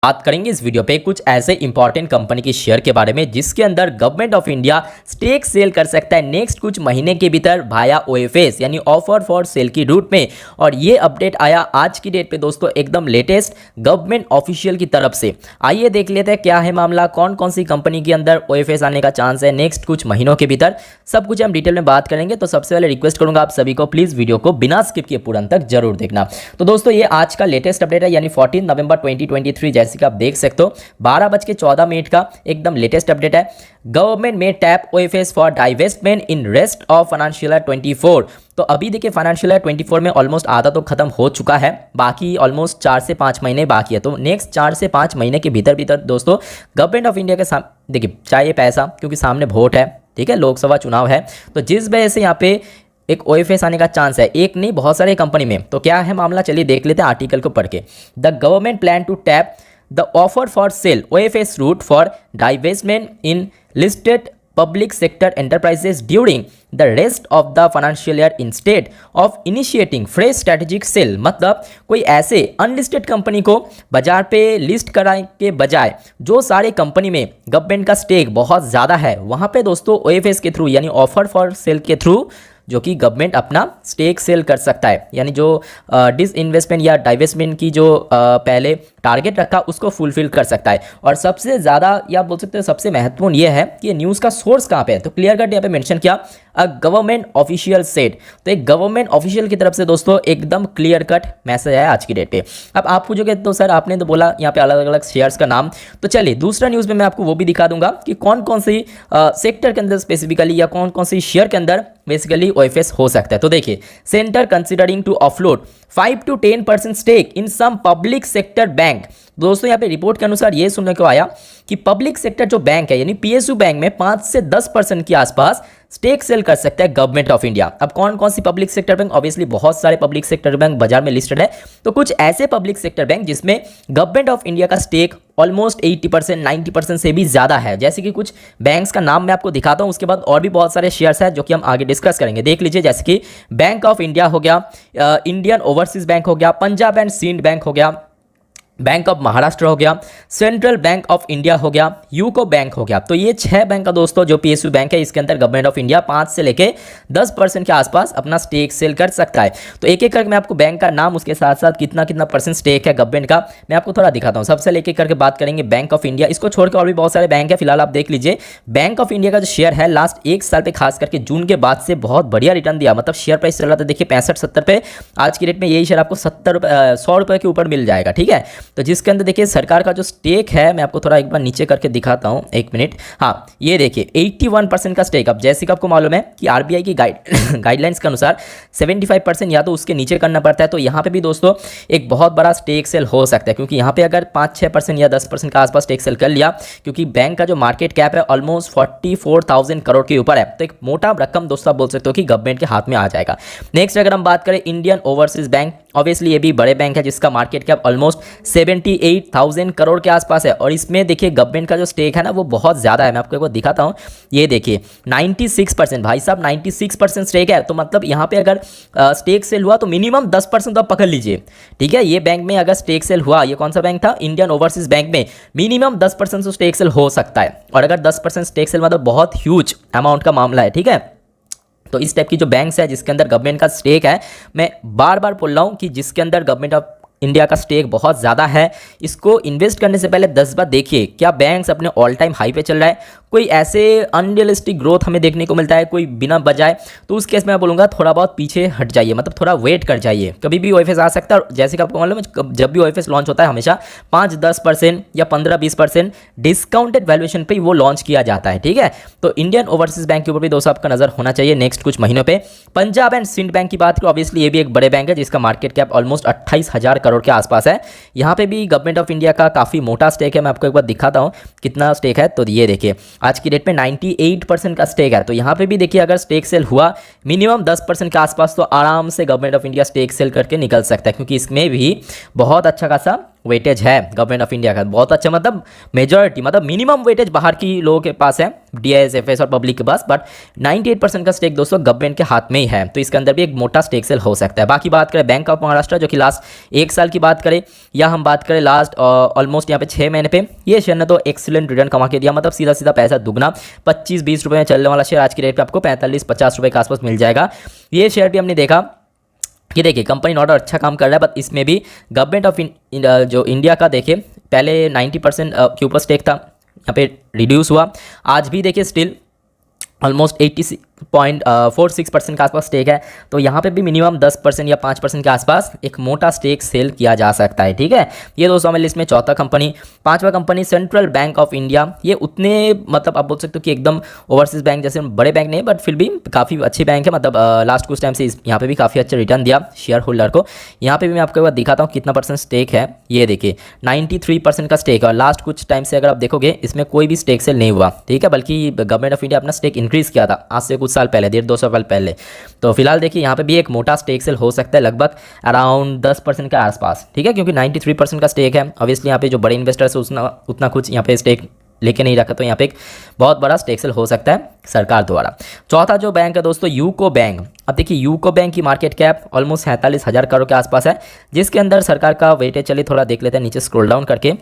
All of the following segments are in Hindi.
बात करेंगे इस वीडियो पे कुछ ऐसे इंपॉर्टेंट कंपनी की शेयर के बारे में जिसके अंदर government of India stake sale कर सकता है नेक्स्ट कुछ महीने के भीतर भाया ओएफएस यानी ऑफर फॉर सेल की रूट में। और ये अपडेट आया आज की डेट पे दोस्तों एकदम लेटेस्ट गवर्नमेंट ऑफिशियल की तरफ से। आइए देख लेते हैं क्या है मामला, कौन कौन सी कंपनी के अंदर ओएफएस आने का चांस है नेक्स्ट कुछ महीनों के भीतर, सब कुछ हम डिटेल में बात करेंगे। तो सबसे पहले रिक्वेस्ट करूंगा आप सभी को प्लीज वीडियो को बिना स्किप किए पूरा अंत तक जरूर देखना। तो दोस्तों ये आज का लेटेस्ट अपडेट है यानी 14 नवंबर 2023 जैसे कि आप देख सकते हो 12:14 का एकदम लेटेस्ट अपडेट है। गवर्नमेंट में tap OFS for divestment in rest of financial year 24। तो अभी देखिए फाइनेंशियल ईयर 24 में ऑलमोस्ट आधा तो खत्म हो चुका है, बाकी ऑलमोस्ट 4 से 5 महीने बाकी है। तो नेक्स्ट 4 से 5 महीने के भीतर भीतर दोस्तों गवर्नमेंट ऑफ इंडिया के सामने देखिए चाहिए पैसा, क्योंकि सामने वोट है, ठीक है, लोकसभा चुनाव है। तो जिस वजह से यहाँ पे एक ओएफएस आने का चांस है, एक नहीं बहुत सारे कंपनी में। तो क्या है मामला, चलिए देख लेते हैं आर्टिकल को पढ़ के। The government plan to tap the offer for sale OFS route for divestment in listed public sector enterprises during the rest of the financial year instead of initiating fresh strategic sale। मतलब कोई ऐसे अनलिस्टेड कंपनी को बाजार पे लिस्ट कराने के बजाय जो सारे कंपनी में गवर्नमेंट का स्टेक बहुत ज़्यादा है वहाँ पे दोस्तों OFS के थ्रू यानी ऑफर फॉर सेल के थ्रू जो कि गवर्नमेंट अपना स्टेक सेल कर सकता है, यानी जो डिसइन्वेस्टमेंट या डाइवेस्टमेंट की जो पहले टारगेट रखा उसको फुलफिल कर सकता है। और सबसे ज़्यादा या बोल सकते हो सबसे महत्वपूर्ण ये है कि न्यूज़ का सोर्स कहाँ पे है। तो क्लियर कट यहाँ पे मेंशन किया अ गवर्नमेंट ऑफिशियल सेट। तो एक गवर्नमेंट ऑफिशियल की तरफ से दोस्तों एकदम क्लियर कट मैसेज आया आज की डेट पे। अब आप पूछोगे तो सर आपने तो बोला यहाँ पे अलग अलग शेयर्स का नाम, तो चलिए दूसरा न्यूज़ में मैं आपको वो भी दिखा दूंगा कि कौन कौन सी सेक्टर के अंदर स्पेसिफिकली या कौन कौन सी शेयर के अंदर बेसिकली OFS हो सकता है। तो देखिए centre considering to offload 5 to 10% stake in some public sector bank. दोस्तों यहाँ पे रिपोर्ट के अनुसार ये सुनने को आया कि पब्लिक सेक्टर जो बैंक है यानी PSU बैंक में 5 से 10% के आसपास स्टेक सेल कर सकता है गवर्नमेंट ऑफ इंडिया। अब कौन कौन सी पब्लिक सेक्टर बैंक, ऑब्वियसली बहुत सारे पब्लिक सेक्टर बैंक बाजार में लिस्टेड है। तो कुछ ऐसे पब्लिक सेक्टर बैंक जिसमें गवर्नमेंट ऑफ इंडिया का स्टेक ऑलमोस्ट 80% 90% से भी ज़्यादा है, जैसे कि कुछ बैंक्स का नाम मैं आपको दिखाता हूँ, उसके बाद और भी बहुत सारे शेयर्स हैं जो कि हम आगे डिस्कस करेंगे। देख लीजिए जैसे कि बैंक ऑफ इंडिया हो गया, इंडियन ओवरसीज बैंक हो गया, पंजाब एंड सिंध बैंक हो गया, बैंक ऑफ महाराष्ट्र हो गया, सेंट्रल बैंक ऑफ इंडिया हो गया, यूको बैंक हो गया। तो ये 6 बैंक का दोस्तों जो PSU बैंक है इसके अंदर गवर्नमेंट ऑफ इंडिया 5 से लेके 10% के आसपास अपना स्टेक सेल कर सकता है। तो एक एक करके मैं आपको बैंक का नाम उसके साथ साथ कितना कितना परसेंट स्टेक है गवर्नमेंट का मैं आपको थोड़ा दिखाता हूँ। सबसे एक एक करके बात करेंगे बैंक ऑफ इंडिया, इसको छोड़कर और भी बहुत सारे बैंक है। फिलहाल आप देख लीजिए बैंक ऑफ इंडिया का जो शेयर है लास्ट 1 साल पे खास करके जून के बाद से बहुत बढ़िया रिटर्न दिया। मतलब शेयर प्राइस चल रहा था देखिए 65-70 पे, आज की रेट में यही शेयर आपको 100 रुपये के ऊपर मिल जाएगा, ठीक है। तो जिसके अंदर देखिए सरकार का जो स्टेक है मैं आपको थोड़ा एक बार नीचे करके दिखाता हूं, एक मिनट। हाँ ये देखिए 81% का स्टेक। अब जैसे कि आपको मालूम है कि RBI की गाइडलाइंस के अनुसार 75% या तो उसके नीचे करना पड़ता है। तो यहाँ पे भी दोस्तों एक बहुत बड़ा स्टेक सेल हो सकता है, क्योंकि यहाँ पे अगर 5-6% या 10% का आसपास स्टेक सेल कर लिया, क्योंकि बैंक का जो मार्केट कैप है ऑलमोस्ट 44,000 करोड़ के ऊपर है, तो एक मोटा रकम दोस्तों आप बोल सकते हो कि गवर्नमेंट के हाथ में आ जाएगा। नेक्स्ट अगर हम बात करें इंडियन ओवरसीज बैंक, ऑब्वियसली ये भी बड़े बैंक है जिसका मार्केट कैप ऑलमोस्ट 78,000 करोड़ के आसपास है। और इसमें देखिए गवर्नमेंट का जो स्टेक है ना वो बहुत ज़्यादा है। मैं आपको एक बार दिखाता हूँ, ये देखिए 96%, भाई साहब 96% स्टेक है। तो मतलब यहाँ पे अगर स्टेक सेल हुआ तो मिनिमम 10% तो आप पकड़ लीजिए, ठीक है। ये बैंक में अगर स्टेक सेल हुआ, ये कौन सा बैंक था, इंडियन ओवरसीज बैंक में मिनिमम 10% तो स्टेक सेल हो सकता है। और अगर 10% स्टेक सेल मतलब बहुत ह्यूज अमाउंट का मामला है, ठीक है। तो इस टाइप की जो बैंक्स है जिसके अंदर गवर्नमेंट का स्टेक है, मैं बार बार बोल रहा हूँ कि जिसके अंदर गवर्नमेंट ऑफ इंडिया का स्टेक बहुत ज़्यादा है, इसको इन्वेस्ट करने से पहले 10 बार देखिए क्या बैंक्स अपने ऑल टाइम हाई पे चल रहा है, कोई ऐसे अनरियलिस्टिक ग्रोथ हमें देखने को मिलता है कोई बिना बजाय, तो उस केस में मैं बोलूँगा थोड़ा बहुत पीछे हट जाइए, मतलब थोड़ा वेट कर जाइए। कभी भी OFS आ सकता है। जैसे कि आपको मालूम है जब भी OFS लॉन्च होता है हमेशा 5-10% या 15-20% डिस्काउंटेड वैल्यूएशन पे वो लॉन्च किया जाता है, ठीक है। तो इंडियन ओवरसीज बैंक के ऊपर भी दोस्तों आपका नजर होना चाहिए नेक्स्ट कुछ महीनों पे। पंजाब एंड सिंध बैंक की बात करें, ऑब्वियसली ये भी एक बड़े बैंक है जिसका मार्केट कैप ऑलमोस्ट 28,000 करोड़ के आसपास है। यहाँ पे भी गवर्नमेंट ऑफ इंडिया का काफ़ी मोटा स्टेक है। मैं आपको एक बार दिखाता हूँ कितना स्टेक है। तो ये देखिए आज की डेट में 98% का स्टेक है। तो यहाँ पे भी देखिए अगर स्टेक सेल हुआ मिनिमम 10% के आसपास तो आराम से government of India stake sale करके निकल सकता है, क्योंकि इसमें भी बहुत अच्छा खासा वेटेज है गवर्नमेंट ऑफ इंडिया का, बहुत अच्छा, मतलब मेजॉरिटी, मतलब मिनिमम वेटेज बाहर की लोगों के पास है, डीआईएस, एफएस और पब्लिक के पास, बट 98% का स्टेक दोस्तों गवर्नमेंट के हाथ में ही है, तो इसके अंदर भी एक मोटा स्टेक सेल हो सकता है। बाकी बात करें बैंक ऑफ महाराष्ट्र, जो कि लास्ट 1 साल की बात करें या हम बात करें लास्ट ऑलमोस्ट यहाँ पे 6 महीने पे, ये शेयर ने तो एक्सीलेंट रिटर्न कमा के दिया, मतलब सीधा सीधा पैसा दुगना, 25-20 रुपये में चलने वाला शेयर आज की रेट पे आपको 45-50 रुपये के आसपास मिल जाएगा। ये शेयर भी हमने देखा कि देखिए कंपनी नॉट अच्छा काम कर रहा है, बट इसमें भी गवर्नमेंट ऑफ जो इंडिया का देखिए पहले 90% के ऊपर स्टेक था, यहाँ पे रिड्यूस हुआ, आज भी देखिए स्टिल ऑलमोस्ट 80.46% के आसपास स्टेक है, तो यहाँ पे भी मिनिमम 10% या 5% के आसपास एक मोटा स्टेक सेल किया जा सकता है, ठीक है। ये दोस्तों हमारे लिस्ट में चौथा कंपनी। पांचवा company central bank of India, ये उतने मतलब आप बोल सकते हो कि एकदम ओवरसीज बैंक जैसे बड़े बैंक नहीं, बट फिर भी काफ़ी अच्छी बैंक है, मतलब लास्ट कुछ टाइम से यहाँ पे भी काफ़ी अच्छा रिटर्न दिया शेयर होल्डर को। यहाँ पे भी मैं आपको एक बार दिखाता हूँ कितना % स्टेक है, ये देखिए 93% का स्टेक है, और लास्ट कुछ टाइम से अगर आप देखोगे इसमें कोई भी स्टेक सेल नहीं हुआ, ठीक है, बल्कि गवर्नमेंट ऑफ इंडिया अपना स्टेक इंक्रीज़ किया था आज से कुछ साल पहले, 1.5-2 साल पहले। तो फिलहाल देखिए यहाँ पे भी एक मोटा स्टेक सेल हो सकता है, लगभग अराउंड 10% के आसपास, ठीक है, क्योंकि 93% का स्टेक है। ऑब्वियसली यहाँ पे जो बड़े इन्वेस्टर्स है उतना कुछ यहाँ पे स्टेक लेके नहीं रखा, तो यहाँ पे एक बहुत बड़ा स्टेक सेल हो सकता है सरकार द्वारा। चौथा जो बैंक है दोस्तों यूको बैंक। अब देखिए यूको बैंक की मार्केट कैप ऑलमोस्ट 47,000 करोड़ के आसपास है, जिसके अंदर सरकार का वेटेज, चलिए थोड़ा देख लेते हैं नीचे स्क्रॉल डाउन करके,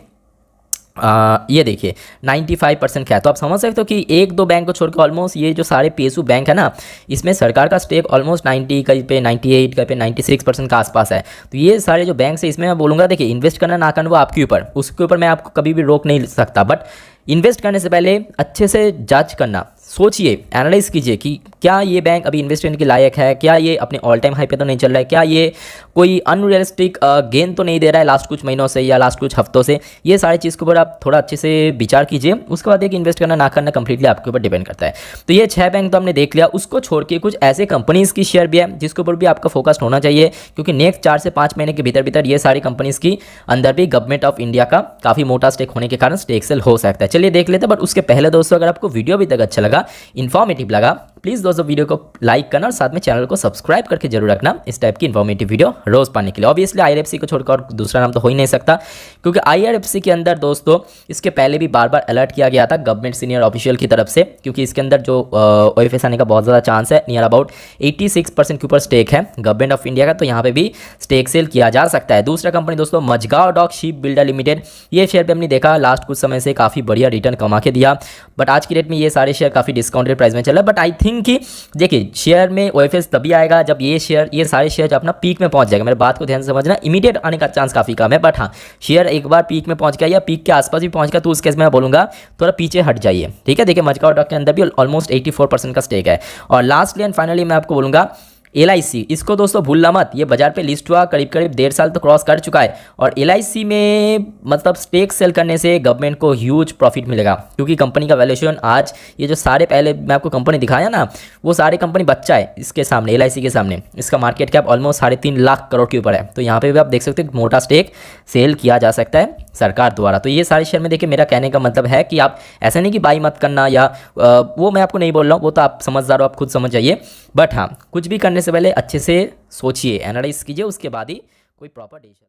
ये देखिए 95% का है। तो आप समझ सकते हो कि 1-2 बैंक को छोड़कर ऑलमोस्ट ये जो सारे पीएसयू बैंक है ना, इसमें सरकार का स्टेक ऑलमोस्ट 90, कहीं पे 98, कहीं पे 96% का आसपास है। तो ये सारे जो बैंक है, इसमें मैं बोलूँगा देखिए इन्वेस्ट करना ना करना वो आपके ऊपर, उसके ऊपर मैं आपको कभी भी रोक नहीं सकता, बट इन्वेस्ट करने से पहले अच्छे से जांच करना, सोचिए, एनालाइज कीजिए कि क्या ये बैंक अभी इन्वेस्टमेंट के लायक है, क्या ये अपने ऑल टाइम हाई पे तो नहीं चल रहा है, क्या ये कोई अनरियलिस्टिक गेन तो नहीं दे रहा है लास्ट कुछ महीनों से या लास्ट कुछ हफ्तों से। ये सारी चीज़ के ऊपर आप थोड़ा अच्छे से विचार कीजिए, उसके बाद एक इन्वेस्ट करना ना करना कंप्लीटली आपके ऊपर डिपेंड करता है। तो ये 6 बैंक तो हमने देख लिया, उसको छोड़ के कुछ ऐसे कंपनीज़ की शेयर भी है जिसके ऊपर भी आपका फोकस होना चाहिए, क्योंकि नेक्स्ट 4 से 5 महीने के भीतर ये सारी कंपनीज़ की अंदर भी गवर्नमेंट ऑफ इंडिया का काफ़ी मोटा स्टेक होने के कारण स्टेक सेल हो सकता है। चलिए देख लेते हैं, बट उसके पहले दोस्तों अगर आपको वीडियो अभी तक अच्छा लगा, इन्फॉर्मेटिव लगा, प्लीज़ दोस्तों वीडियो को लाइक करना और साथ में चैनल को सब्सक्राइब करके जरूर रखना इस टाइप की इन्फॉर्मेटिव वीडियो रोज़ पाने के लिए। ऑब्वियसली IRFC को छोड़कर और दूसरा नाम तो हो ही नहीं सकता, क्योंकि IRFC के अंदर दोस्तों इसके पहले भी बार बार अलर्ट किया गया था गवर्नमेंट सीनियर ऑफिशियल की तरफ से, क्योंकि इसके अंदर जो OFS आने का बहुत ज़्यादा चांस है, नियर अबाउट 86% के ऊपर स्टेक है गवर्नमेंट ऑफ इंडिया का, तो यहाँ पे भी स्टेक सेल किया जा सकता है। दूसरा कंपनी दोस्तों Mazagon dock ship builder limited, ये शेयर पे हमने देखा लास्ट कुछ समय से काफ़ी बढ़िया रिटर्न कमा के दिया, बट आज की डेट में ये सारे शेयर काफ़ी डिस्काउंटेड प्राइस में चल रहा है। बट आई थिंक कि देखिए शेयर में OFS तभी आएगा जब ये सारे शेयर अपना पीक में पहुंच जाएगा। मेरे बात को ध्यान से समझना, इमीडिएट आने का चांस काफ़ी कम है, बट हाँ शेयर एक बार पीक में पहुंच गया या पीक के आसपास भी पहुंच गया तो उस केस में मैं बोलूँगा थोड़ा पीछे हट जाइए, ठीक है। देखिए मझगांव डॉक के अंदर भी ऑलमोस्ट 84% का स्टेक है। और लास्टली एंड फाइनली मैं आपको बोलूँगा LIC, इसको दोस्तों भूलना मत, ये बाजार पे लिस्ट हुआ करीब 1.5 साल तो क्रॉस कर चुका है, और LIC में मतलब स्टेक सेल करने से गवर्नमेंट को ह्यूज प्रॉफिट मिलेगा, क्योंकि कंपनी का वैल्यूएशन आज ये जो सारे पहले मैं आपको कंपनी दिखाया ना, वो सारे कंपनी बच्चा है इसके सामने, LIC के सामने। इसका market cap almost 3.5 lakh crore के ऊपर है, तो यहाँ पे भी आप देख सकते हैं मोटा स्टेक सेल किया जा सकता है सरकार द्वारा। तो ये सारे शेयर में देखिए मेरा कहने का मतलब है कि आप ऐसा नहीं कि बाई मत करना या वो मैं आपको नहीं बोल रहा हूँ, वो तो आप समझदार हो, आप खुद समझ जाइए, बट हाँ कुछ भी करने से पहले अच्छे से सोचिए, एनालाइज कीजिए, उसके बाद ही कोई प्रॉपर डिसीजन